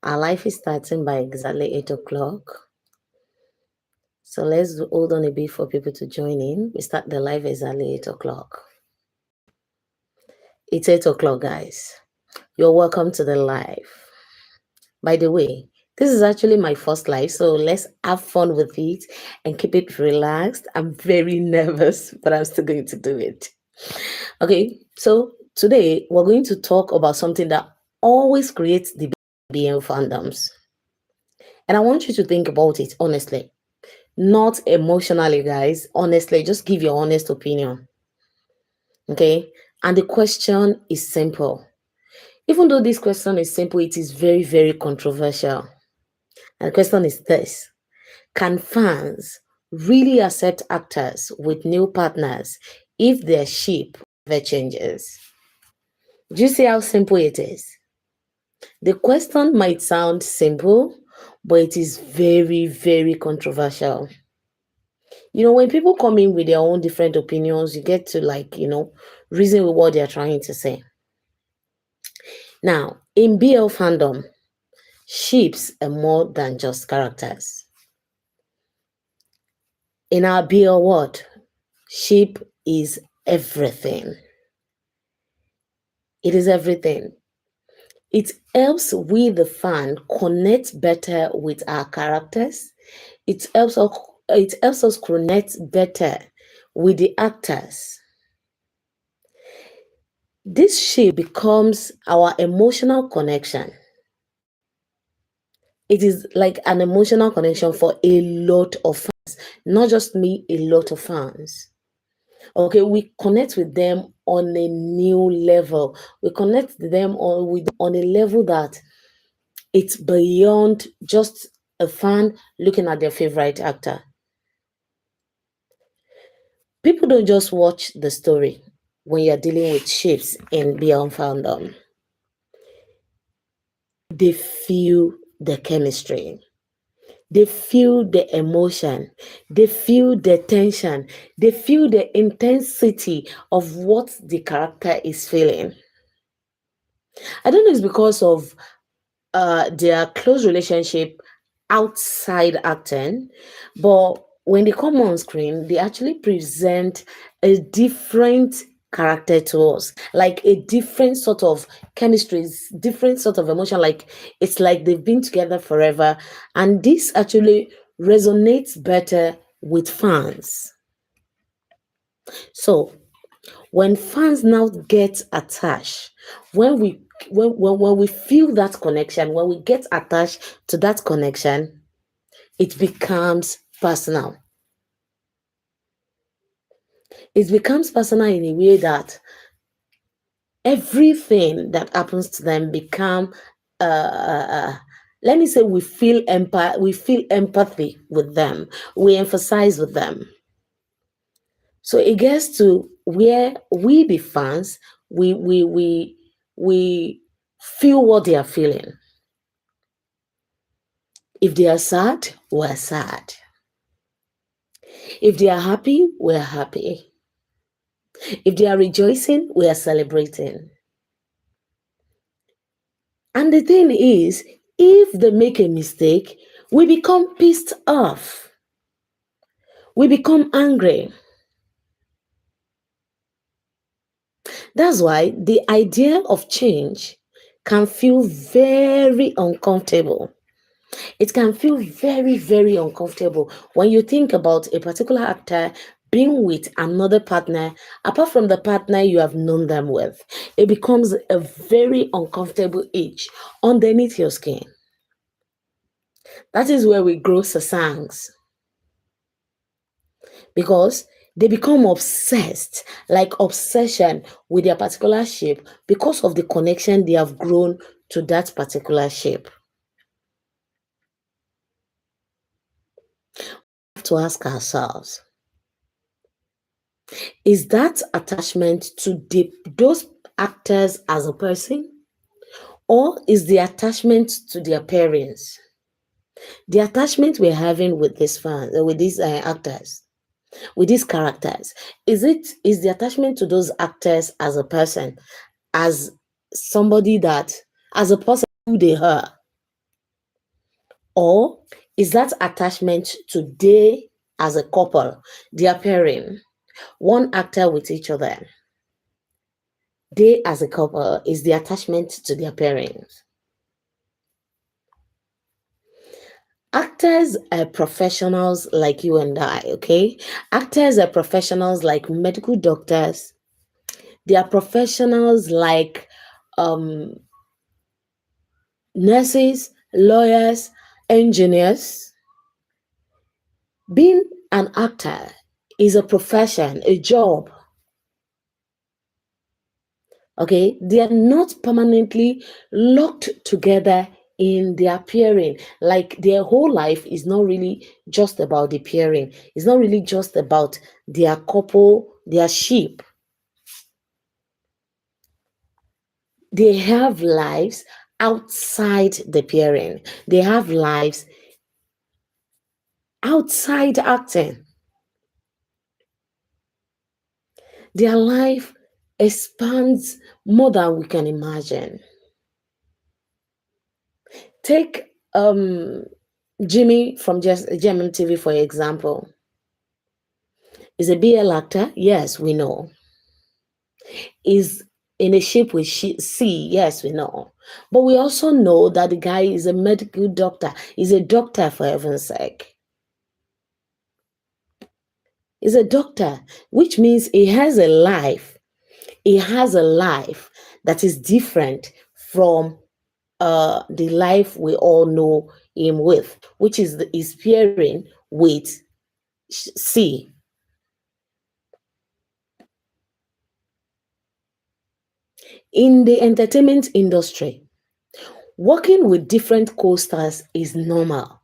Our life is starting by exactly 8 o'clock. So let's hold on a bit for people to join in. We start the live exactly 8 o'clock. It's 8 o'clock, guys. You're welcome to the live. By the way, this is actually my first live, so let's have fun with it and keep it relaxed. I'm very nervous, but I'm still going to do it. Okay, so today we're going to talk about something that always creates the BL fandoms. And I want you to think about it honestly, not emotionally, guys. Honestly, just give your honest opinion. Okay, and the question is simple. Even though this question is simple, it is very, very controversial. And the question is this: can fans really accept actors with new partners if their ship never changes? Do you see how simple it is? The question might sound simple, but it is very, very controversial. When people come in with their own different opinions, you get to reason with what they're trying to say. Now, in BL fandom, ships are more than just characters. In our BL world, ship is everything. It is everything. It helps we, the fan, connect better with our characters. It helps us connect better with the actors. This ship becomes our emotional connection. It is like an emotional connection for a lot of fans, not just me, a lot of fans. Okay, we connect with them on a new level. We connect with them on a level that it's beyond just a fan looking at their favorite actor. People don't just watch the story when you're dealing with ships in Beyond Fandom. They feel the chemistry. They feel the emotion. They feel the tension. They feel the intensity of what the character is feeling. I don't know if it's because of their close relationship outside acting, but when they come on screen, they actually present a different character to us, like a different sort of chemistry, different sort of emotion. Like it's like they've been together forever, and this actually resonates better with fans. So when fans now get attached, when we when we feel that connection, when we get attached to that connection, it becomes personal. It becomes personal in a way that everything that happens to them become let me say we feel empathy with them, we emphasize with them. So it gets to where we, the fans, we feel what they are feeling. If they are sad, we're sad. If they are happy, we're happy. If they are rejoicing, we are celebrating. And the thing is, if they make a mistake, we become pissed off. We become angry. That's why the idea of change can feel very uncomfortable. It can feel very, very uncomfortable when you think about a particular actor being with another partner, apart from the partner you have known them with. It becomes a very uncomfortable itch underneath your skin. That is where we grow sasangs because they become obsessed, like obsession with their particular shape because of the connection they have grown to that particular shape. We have to ask ourselves, is that attachment to those actors as a person, or is the attachment to their parents? The attachment we're having with these fans, with these actors, with these characters, is the attachment to those actors as a person, as somebody that, as a person who they are? Or is that attachment to they as a couple, they are pairing, one actor with each other? They as a couple is the attachment to their parents. Actors are professionals like you and I, okay? Actors are professionals like medical doctors. They are professionals like um, nurses, lawyers, engineers. Being an actor is a profession, a job, okay? They are not permanently locked together in their appearing. Like their whole life is not really just about the appearing. It's not really just about their couple, their sheep. They have lives outside the pairing. They have lives outside acting. Their life expands more than we can imagine. Take Jimmy from just German TV, for example. Is a BL actor? Yes, we know. Is in a ship with sea? Yes, we know. But we also know that the guy is a medical doctor. He's a doctor, for heaven's sake. He's a doctor, which means he has a life. He has a life that is different from the life we all know him with, which is his pairing with C. In the entertainment industry, working with different co-stars is normal.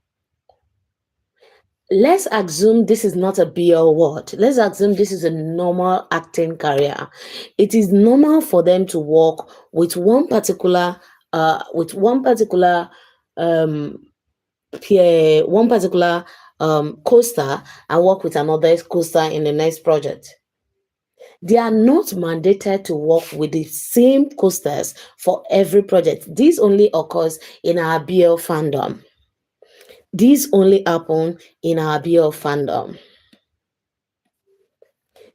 Let's assume this is not a BL word. Let's assume this is a normal acting career. It is normal for them to work with one particular um peer, one particular co-star and work with another co-star in the next project. They are not mandated to work with the same co-stars for every project. This only occurs in our BL fandom. These only happen in our BL fandom.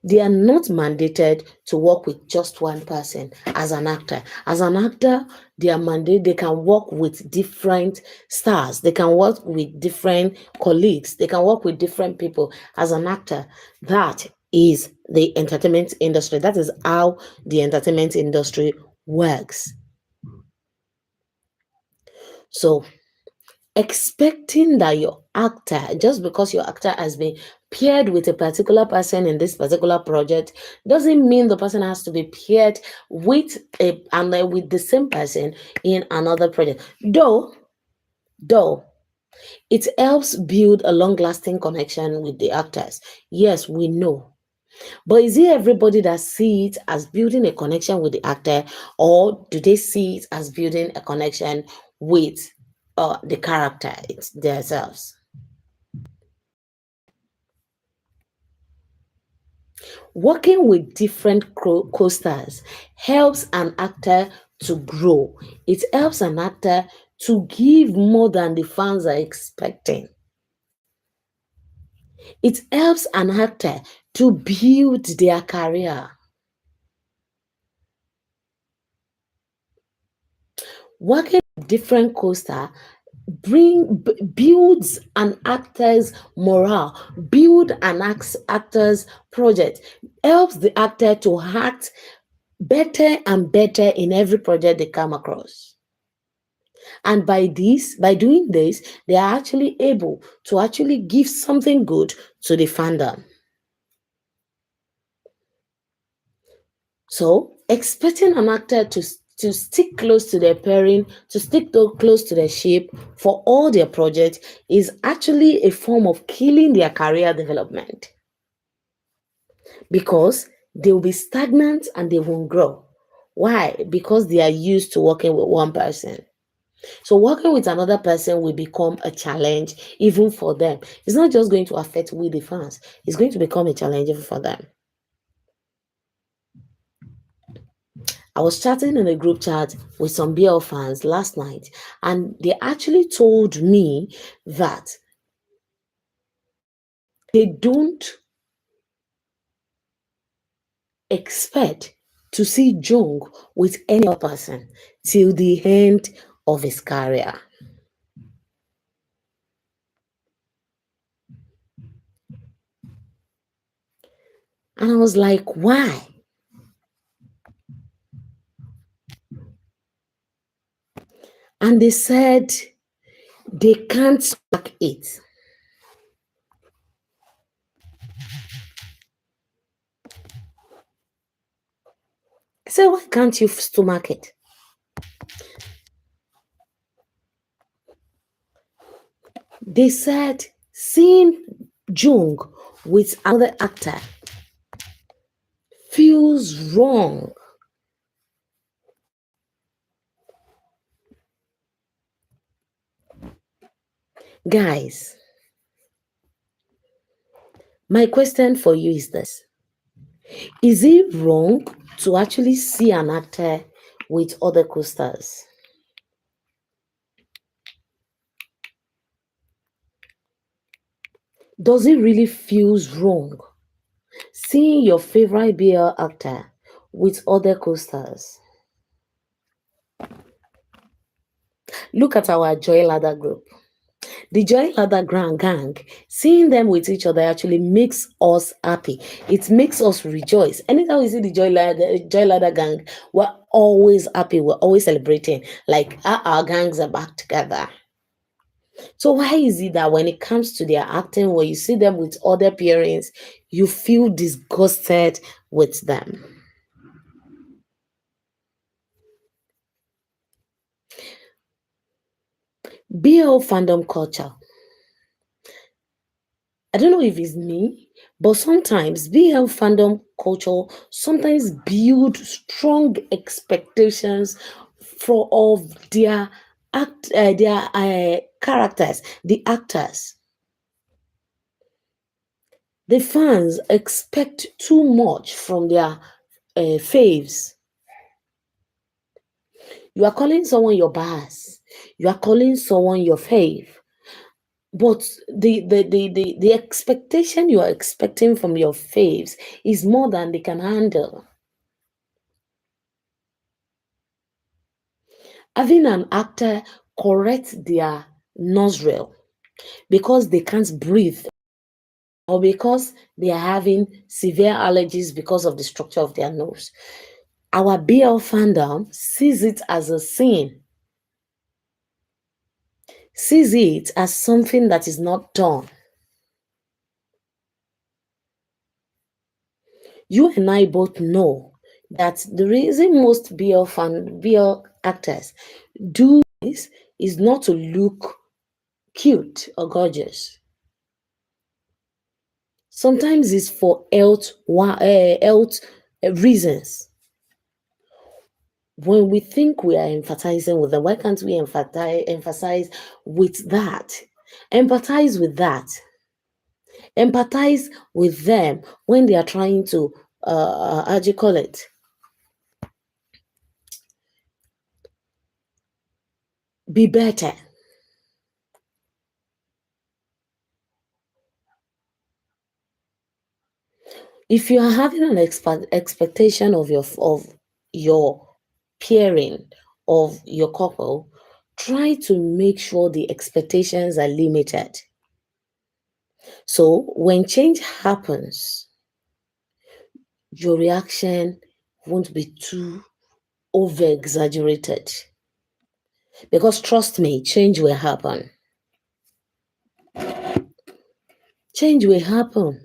They are not mandated to work with just one person as an actor. As an actor, they are mandated, they can work with different stars, they can work with different colleagues, they can work with different people as an actor. That is the entertainment industry. That is how the entertainment industry works. So expecting that your actor, just because your actor has been paired with a particular person in this particular project, doesn't mean the person has to be paired with with the same person in another project. Though it helps build a long-lasting connection with the actors. Yes, we know. But is it everybody that see it as building a connection with the actor, or do they see it as building a connection with the character themselves? Working with different co-stars helps an actor to grow. It helps an actor to give more than the fans are expecting. It helps an actor to build their career. Working with different co-star builds an actor's morale, build an actor's project, helps the actor to act better and better in every project they come across. And by doing this, they are actually able to actually give something good to the fandom. So expecting an actor to stick close to their pairing, to stick close to their shape for all their projects is actually a form of killing their career development, because they will be stagnant and they won't grow. Why? Because they are used to working with one person. So working with another person will become a challenge even for them. It's not just going to affect we the fans. It's going to become a challenge even for them. I was chatting in a group chat with some BL fans last night, and they actually told me that they don't expect to see Jung with any other person till the end of his career. And I was like, why? And they said they can't stomach it. I said, why can't you stomach it? They said seeing Jung with another actor feels wrong. Guys, my question for you is this: is it wrong to actually see an actor with other co-stars? Does it really feels wrong seeing your favorite BL actor with other co-stars? Look at our Joy Ladder group. The Joy Ladder Grand Gang, seeing them with each other actually makes us happy. It makes us rejoice. Anytime we see the Joy Ladder Gang, we're always happy. We're always celebrating. Like our gangs are back together. So why is it that when it comes to their acting, when you see them with other parents, you feel disgusted with them? BL fandom culture. I don't know if it's me, but sometimes BL fandom culture sometimes build strong expectations for of their characters, the actors. The fans expect too much from their faves. You are calling someone your boss. You are calling someone your fave. But the expectation you are expecting from your faves is more than they can handle. Having an actor correct their nostril because they can't breathe or because they are having severe allergies because of the structure of their nose. Our BL fandom sees it as a sin, sees it as something that is not done. You and I both know that the reason most BL actors do this is not to look cute or gorgeous. Sometimes it's for health reasons. When we think we are empathizing with them, why can't we emphasize with that? Empathize with that. Empathize with them when they are trying to, how do you call it? Be better. If you are having an expectation of your pairing of your couple, try to make sure the expectations are limited. So when change happens, your reaction won't be too over exaggerated. Because trust me, change will happen. Change will happen.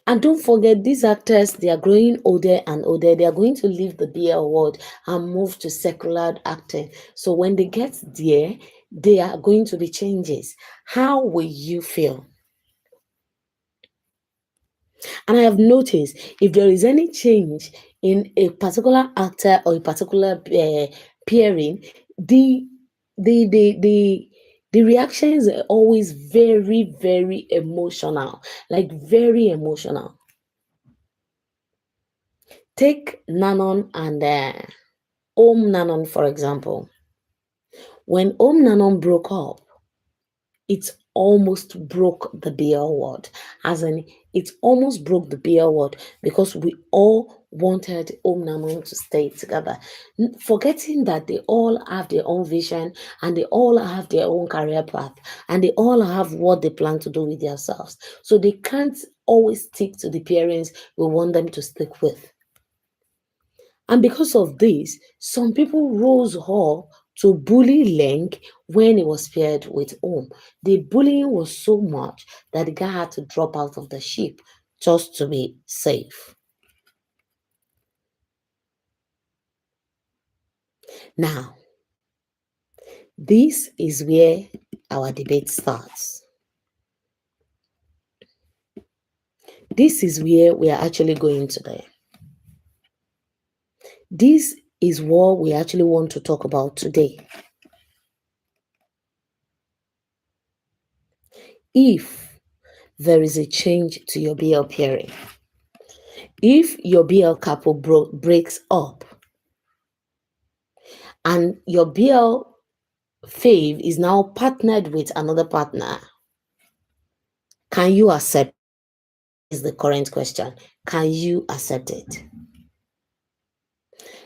And don't forget, these actors, they are growing older and older. They are going to leave the BL world and move to secular acting. So when they get there, there are going to be changes. How will you feel? And I have noticed if there is any change in a particular actor or a particular pairing, the the the the The reactions are always very, very emotional, like very emotional. Take Nanon and Om Nanon, for example. When Om Nanon broke up, it almost broke the BL world. As in, it almost broke the BL world because we all wanted Om Nanon to stay together. Forgetting that they all have their own vision and they all have their own career path and they all have what they plan to do with themselves. So they can't always stick to the parents we want them to stick with. And because of this, some people rose up to bully Leng when he was paired with Om. The bullying was so much that the guy had to drop out of the ship just to be safe. Now, this is where our debate starts. This is where we are actually going today. This is what we actually want to talk about today. If there is a change to your BL pairing, if your BL couple breaks up and your BL fave is now partnered with another partner, can you accept? Is the current question. Can you accept it?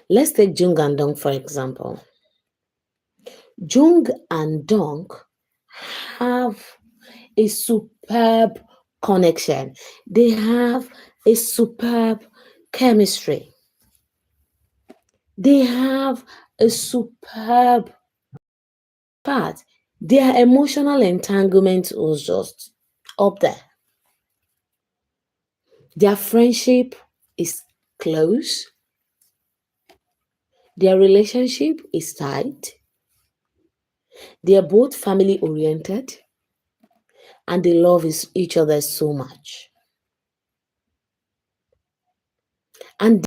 Let's take Jung and Dong for example. Jung and Dong have a superb connection. They have a superb chemistry. They have a superb part. Their emotional entanglement was just up there. Their friendship is close. Their relationship is tight. They are both family oriented and they love each other so much. And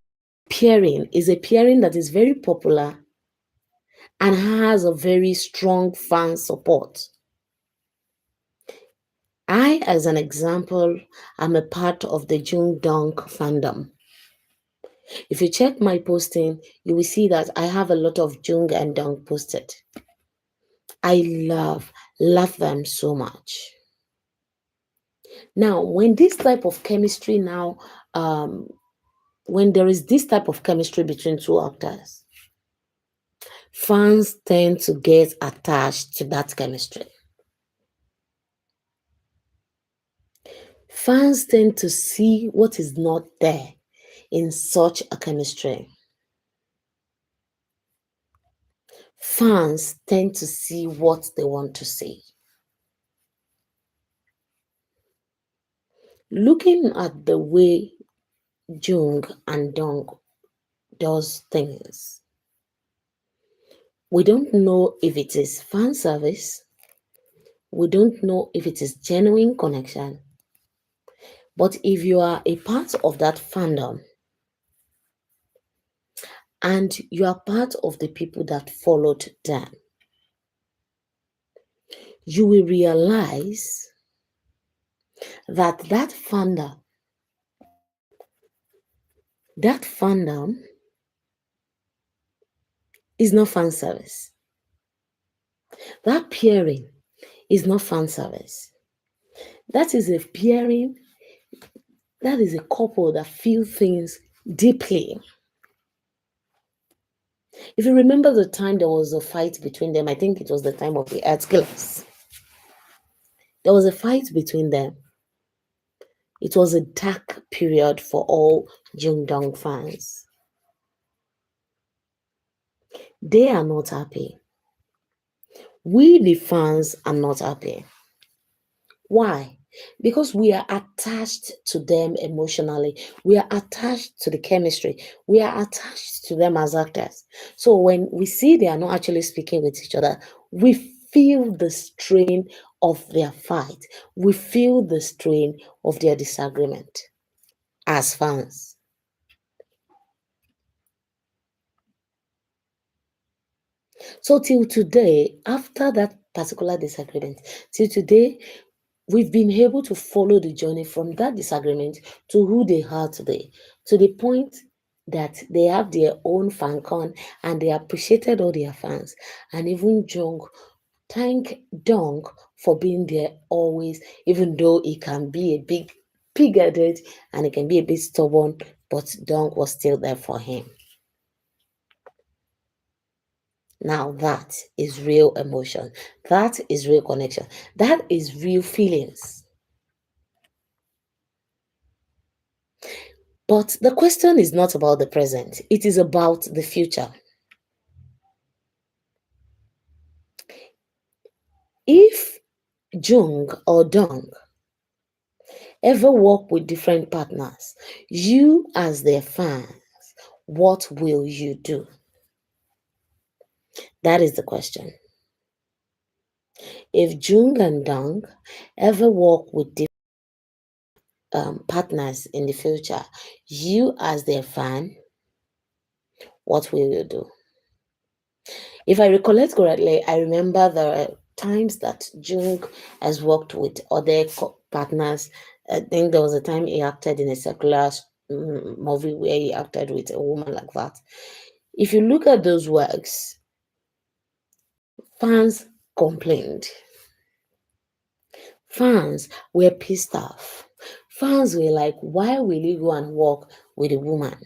pairing is a pairing that is very popular and has a very strong fan support. I, as an example, am a part of the Jung Dong fandom. If you check my posting, you will see that I have a lot of Jung and Dong posted. I love them so much. Now, when this type of chemistry when there is this type of chemistry between two actors, fans tend to get attached to that chemistry. Fans tend to see what is not there in such a chemistry. Fans tend to see what they want to see. Looking at the way Jung and Dong does things, we don't know if it is fan service. We don't know if it is genuine connection. But if you are a part of that fandom and you are part of the people that followed them, you will realize that that fandom is not fan service. That pairing is not fan service. That is a pairing, that is a couple that feel things deeply. If you remember the time there was a fight between them, I think it was the time of the Earth Killers. There was a fight between them. It was a dark period for all Jung Dong fans. They are not happy. We, the fans, are not happy. Why? Because we are attached to them emotionally. We are attached to the chemistry. We are attached to them as actors. So when we see they are not actually speaking with each other, we feel the strain of their fight. We feel the strain of their disagreement as fans. So till today, after that particular disagreement. Till today, we've been able to follow the journey from that disagreement to who they are today, to the point that they have their own fan con and they appreciated all their fans. And even Jung thank Dong for being there always, even though he can be a big pig-headed and he can be a bit stubborn, but Dong was still there for him. Now that is real emotion. That is real connection. That is real feelings. But the question is not about the present, it is about the future. If Jung or Dong ever work with different partners, you as their fan, what will you do? That is the question. If Jung and Dong ever work with different partners in the future, you as their fan, what will you do? If I recollect correctly, I remember there are times that Jung has worked with other partners. I think there was a time he acted in a secular movie where he acted with a woman like that. If you look at those works, fans complained. Fans were pissed off. Fans were like, why will you go and work with a woman?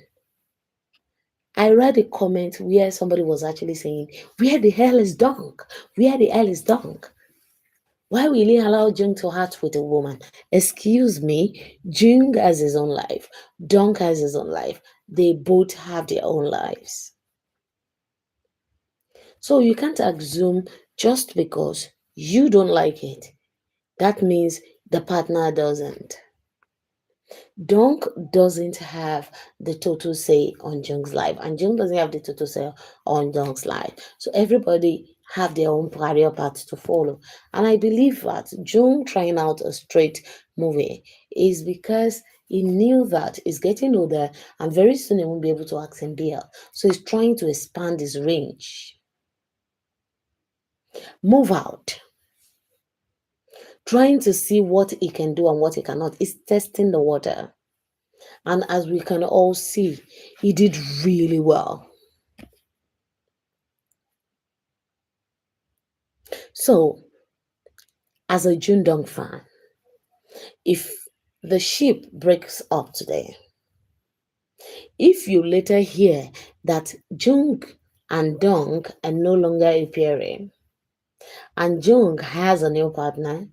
I read a comment where somebody was actually saying, where the hell is Dunk? Where the hell is Dunk? Why will he allow Jung to act with a woman? Excuse me, Jung has his own life. Dunk has his own life. They both have their own lives. So you can't assume just because you don't like it, that means the partner doesn't. Dunk doesn't have the total say on Jung's life, and Jung doesn't have the total say on Dunk's life. So everybody have their own career path to follow. And I believe that Jung trying out a straight movie is because he knew that he's getting older and very soon he won't be able to act in BL. So he's trying to expand his range. Move out. Trying to see what he can do and what he cannot. He's testing the water. And as we can all see, he did really well. So, as a Jundong fan, if the ship breaks up today, if you later hear that Jung and Dong are no longer appearing, and Jung has a new partner,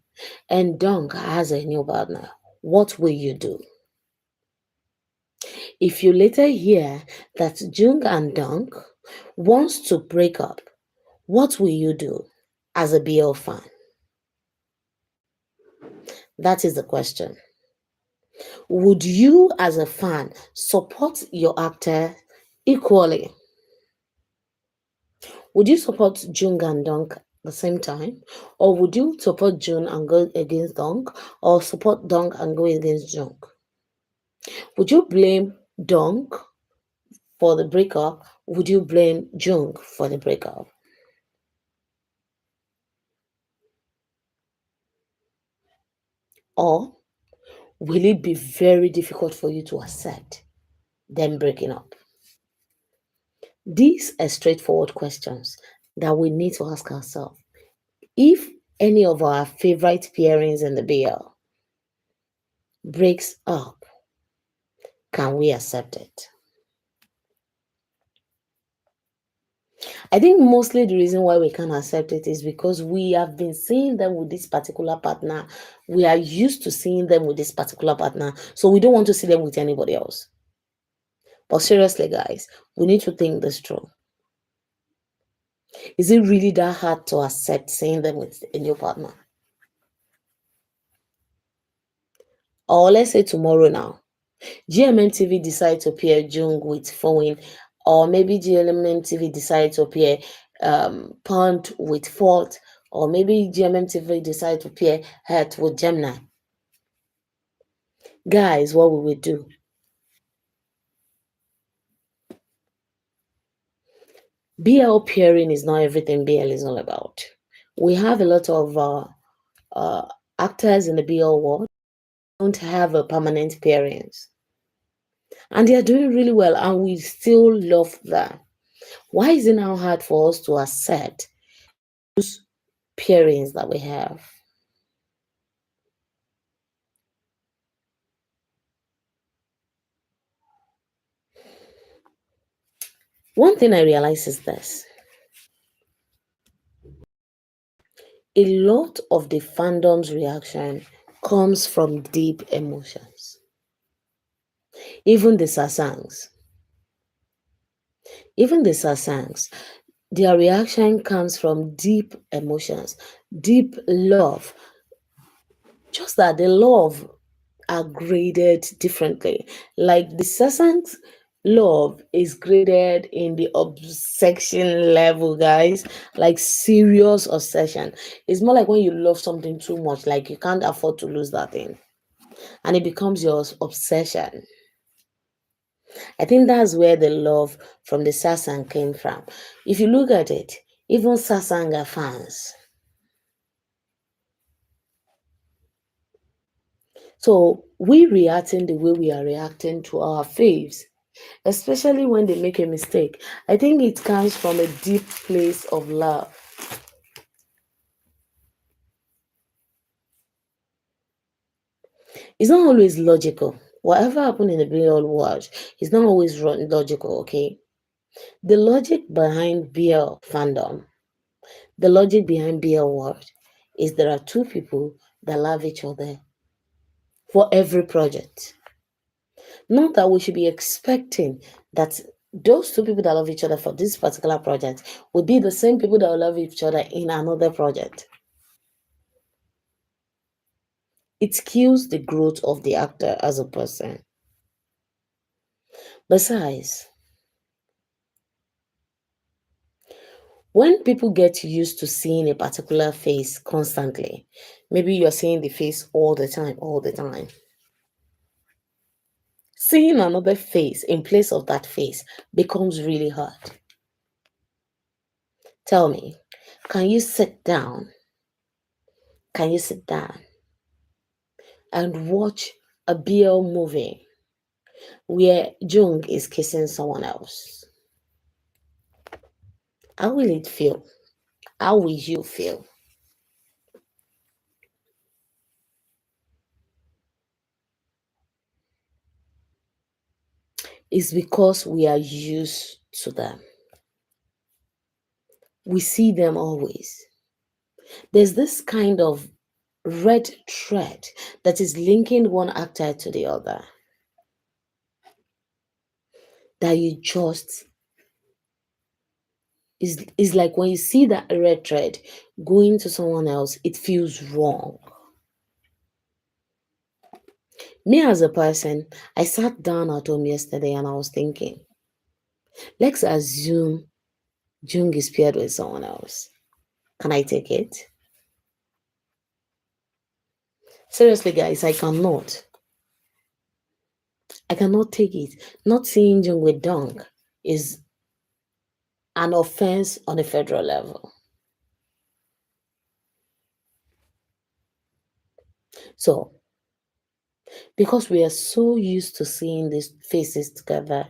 and Dong has a new partner, what will you do? If you later hear that Jung and Dong wants to break up, what will you do as a BL fan? That is the question. Would you, as a fan, support your actor equally? Would you support Jung and Dong at the same time? Or would you support Jung and go against Dong? Or support Dong and go against Jung? Would you blame Dong for the breakup? Would you blame Jung for the breakup? Or will it be very difficult for you to accept them breaking up? These are straightforward questions that we need to ask ourselves. If any of our favorite pairings in the BL breaks up, can we accept it? I think mostly the reason why we can't accept it is because we have been seeing them with this particular partner. We are used to seeing them with this particular partner, so we don't want to see them with anybody else. But seriously, guys, we need to think this through. Is it really that hard to accept seeing them with a new partner? Or let's say tomorrow now, GMM TV decide to pair Jung with Foin, or maybe GMM TV decide to pair Pond with Fault, or maybe GMM TV decide to pair Heart with Gemini. Guys, what will we do? BL pairing is not everything BL is all about. We have a lot of uh, actors in the BL world don't have a permanent appearance, and they are doing really well, and we still love them. Why is it now hard for us to accept appearance that we have? One thing I realize is this: a lot of the fandom's reaction comes from deep emotions. Even the sasangs, even the sasangs, their reaction comes from deep emotions, deep love. Just that the love are graded differently. Like the sasangs love is graded in the obsession level, guys. Like serious obsession. It's more like when you love something too much, like you can't afford to lose that thing, and it becomes your obsession. I think that's where the love from the Sasang came from. If you look at it, even Sasanga fans. So we reacting the way we are reacting to our faves, especially when they make a mistake. I think it comes from a deep place of love. It's not always logical. Whatever happened in the real world is not always logical, okay? The logic behind BL fandom, the logic behind BL world is there are two people that love each other for every project. Not that we should be expecting that those two people that love each other for this particular project will be the same people that will love each other in another project. It kills the growth of the actor as a person. Besides, when people get used to seeing a particular face constantly, maybe you're seeing the face all the time, seeing another face in place of that face becomes really hard. Tell me, can you sit down? Can you sit down and watch a BL movie where Jung is kissing someone else? How will it feel? How will you feel? It's because we are used to them. We see them always. There's this kind of red thread that is linking one actor to the other that you just is like when you see that red thread going to someone else, it feels wrong. Me as a person, I sat down at home yesterday and I was thinking, let's assume Jung is paired with someone else. Can I take it? Seriously, guys, I cannot. I cannot take it. Not seeing Jung with Dong is an offense on a federal level. So, because we are so used to seeing these faces together,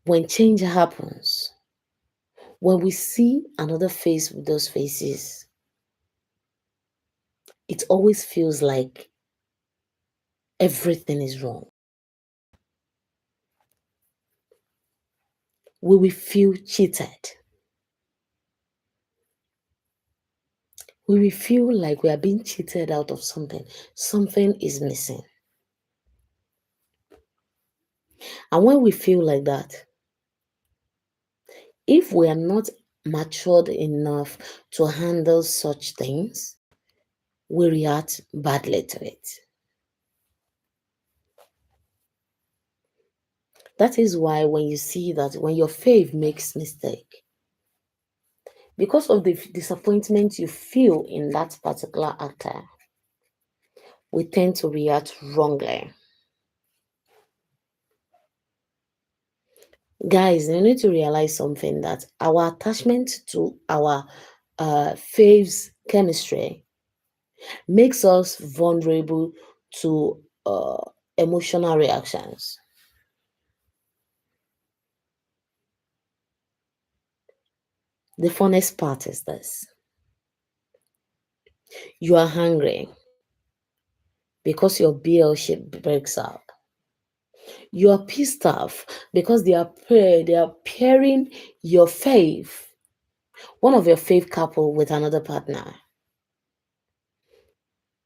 when change happens, when we see another face with those faces, it always feels like everything is wrong. We will feel cheated. We will feel like we are being cheated out of something. Something is missing. And when we feel like that, if we are not matured enough to handle such things, we react badly to it. That is why when you see that when your fave makes mistake, because of the disappointment you feel in that particular actor, we tend to react wrongly. Guys, you need to realize something that our attachment to our faves chemistry makes us vulnerable to emotional reactions. The funnest part is this: you are hungry because your BL ship breaks up. You are pissed off because they are pairing your fave, one of your fave couple, with another partner.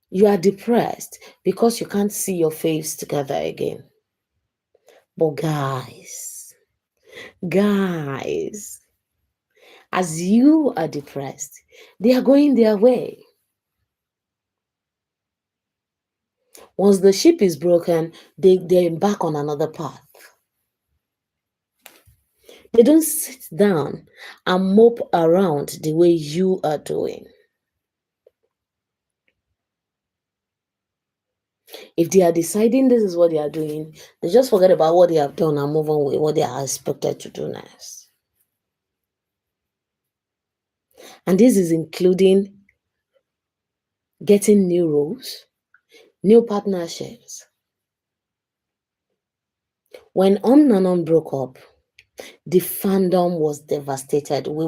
You are depressed because you can't see your faves together again. But guys, as you are depressed, they are going their way. Once the ship is broken, they embark on another path. They don't sit down and mope around the way you are doing. If they are deciding this is what they are doing, they just forget about what they have done and move on with what they are expected to do next. And this is including getting new roles, new partnerships. When Nanon broke up, the fandom was devastated. We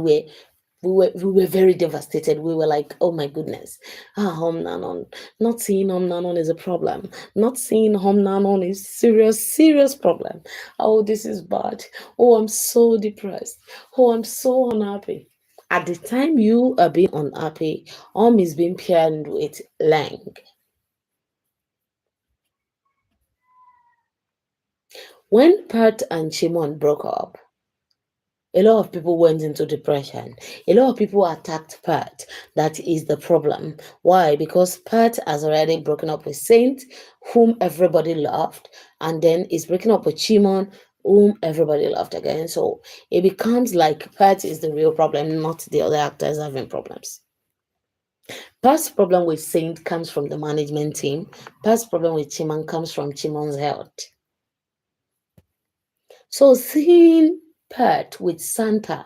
were very devastated. We were like, oh my goodness, Home Nanon. Not seeing Home Nanon is a problem. Not seeing Home Nanon is serious problem. Oh, this is bad. Oh, I'm so depressed. Oh, I'm so unhappy. At the time you are being unhappy, is being paired with Lang. When Pat and Chimon broke up, a lot of people went into depression. A lot of people attacked Pat. That is the problem. Why? Because Pat has already broken up with Saint, whom everybody loved, and then is breaking up with Chimon, whom everybody loved again. So it becomes like Pat is the real problem, not the other actors having problems. Pat's problem with Saint comes from the management team. Pat's problem with Chimon comes from Chimon's health. So seeing Pat with Santa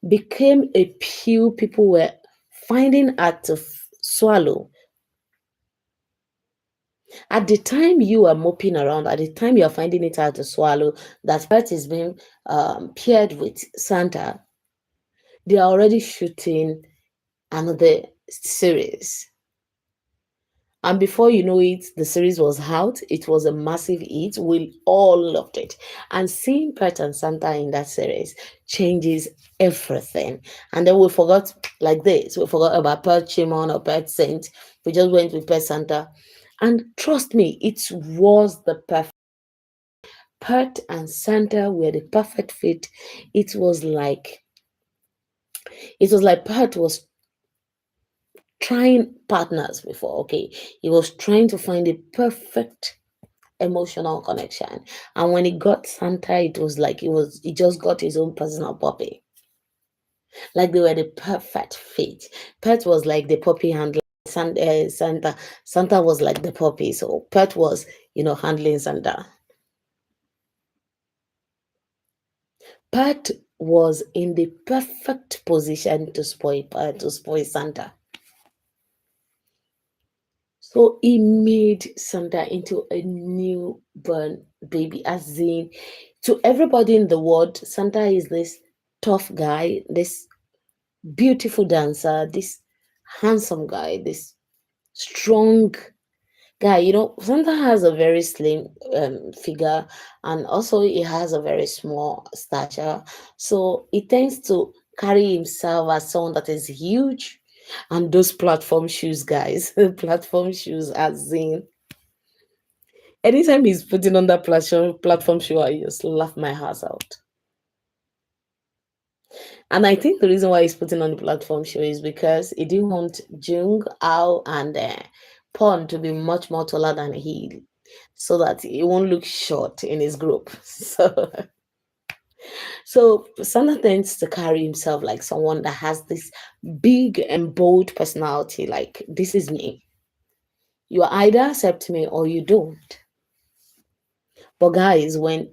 became a pill people were finding hard to swallow. At the time you are moping around, at the time you are finding it hard to swallow, that Pat is being paired with Santa, they are already shooting another series. And before you know it, the series was out. It was a massive hit. We all loved it. And seeing Pet and Santa in that series changes everything. And then we forgot, like this, we forgot about Pet Chimon or Pet Saint. We just went with Pet Santa. And trust me, it was the perfect. Pet and Santa were the perfect fit. It was like, Pet was trying partners before. Okay, he was trying to find the perfect emotional connection. And when he got Santa, it was like he just got his own personal puppy. Like they were the perfect fit. Pet was like the puppy handler. Santa was like the puppy. So Pet was, handling Santa. Pet was in the perfect position to spoil Santa. So he made Santa into a newborn baby, as in, to everybody in the world, Santa is this tough guy, this beautiful dancer, this handsome guy, this strong guy. Santa has a very slim figure, and also he has a very small stature. So he tends to carry himself as someone that is huge. And those platform shoes, guys, platform shoes, as in, anytime he's putting on that platform shoe, I just laugh my ass out. And I think the reason why he's putting on the platform show is because he didn't want Jung, Ao, and Pon to be much more taller than he, so that he won't look short in his group. So Santa tends to carry himself like someone that has this big and bold personality. Like, this is me. You either accept me or you don't. But guys, when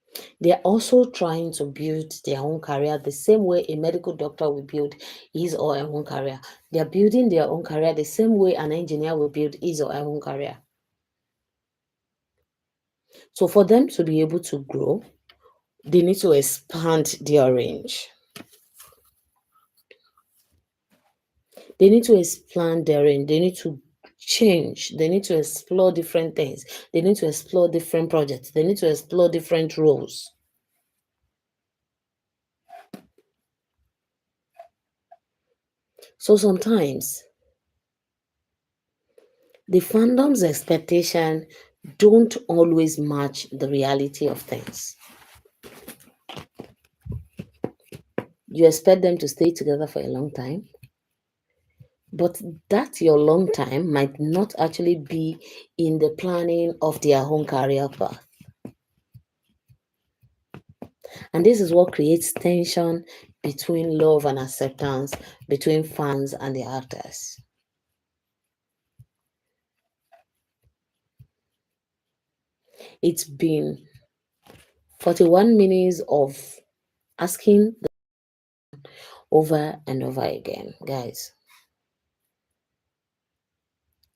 They're also trying to build their own career the same way a medical doctor will build his or her own career. They're building their own career the same way an engineer will build his or her own career. So for them to be able to grow, they need to expand their range. They need to expand their range. They need to change. They need to explore different things. They need to explore different projects. They need to explore different roles. So sometimes the fandom's expectation don't always match the reality of things. You expect them to stay together for a long time, but that your long time might not actually be in the planning of their own career path. And this is what creates tension between love and acceptance, between fans and the actors. It's been 41 minutes of asking over and over again, guys.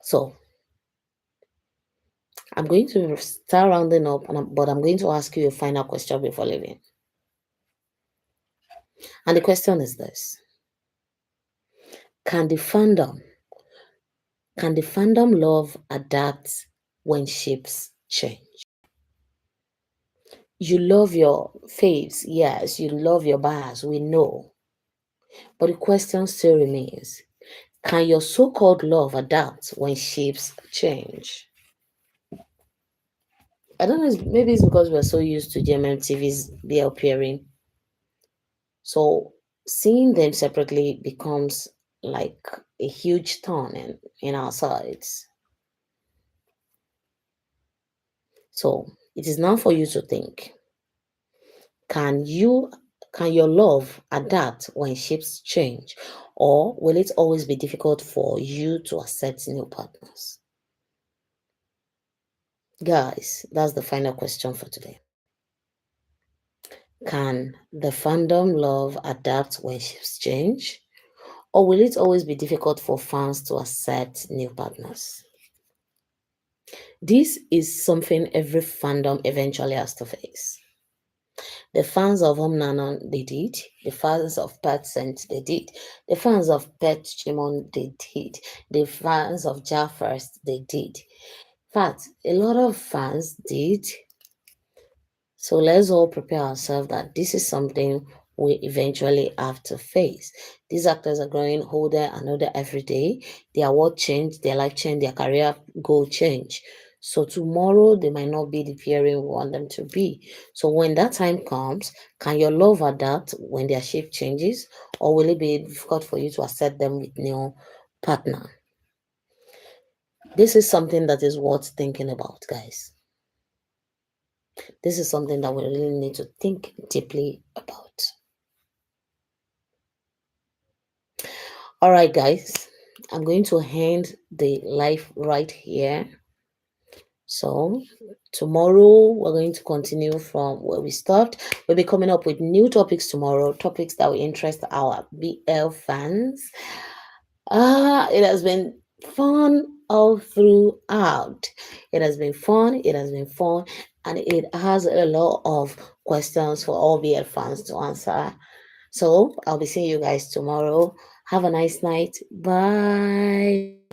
So I'm going to start rounding up, but I'm going to ask you a final question before leaving. And the question is this: Can the fandom, can the fandom love adapt when shapes change? You love your faves, yes, you love your bars, we know. But the question still remains: Can your so-called love adapt when shapes change? I don't know, maybe it's because we're so used to GMM be appearing. So seeing them separately becomes like a huge thorn in our sides. So it is now for you to think. Can you can your love adapt when shapes change? Or will it always be difficult for you to accept new partners? Guys, that's the final question for today. Can the fandom love adapt when shapes change? Or will it always be difficult for fans to accept new partners? This is something every fandom eventually has to face. The fans of Nanon, they did. The fans of Pet Scent, they did. The fans of Pet Chimon, they did. The fans of Jaffers, they did. In fact, a lot of fans did. So let's all prepare ourselves that this is something we eventually have to face. These actors are growing older and older every day. Their world change, their life change, their career goal change. So tomorrow they might not be the pairing we want them to be. So when that time comes, can your love adapt when their shape changes, or will it be difficult for you to accept them with new partner? This is something that is worth thinking about, guys. This is something that we really need to think deeply about. All right, guys, I'm going to end the live right here. So tomorrow we're going to continue from where we stopped. We'll be coming up with new topics tomorrow, topics that will interest our BL fans. It has been fun all throughout. It has been fun. It has been fun, and it has a lot of questions for all BL fans to answer. So I'll be seeing you guys tomorrow. Have a nice night. Bye.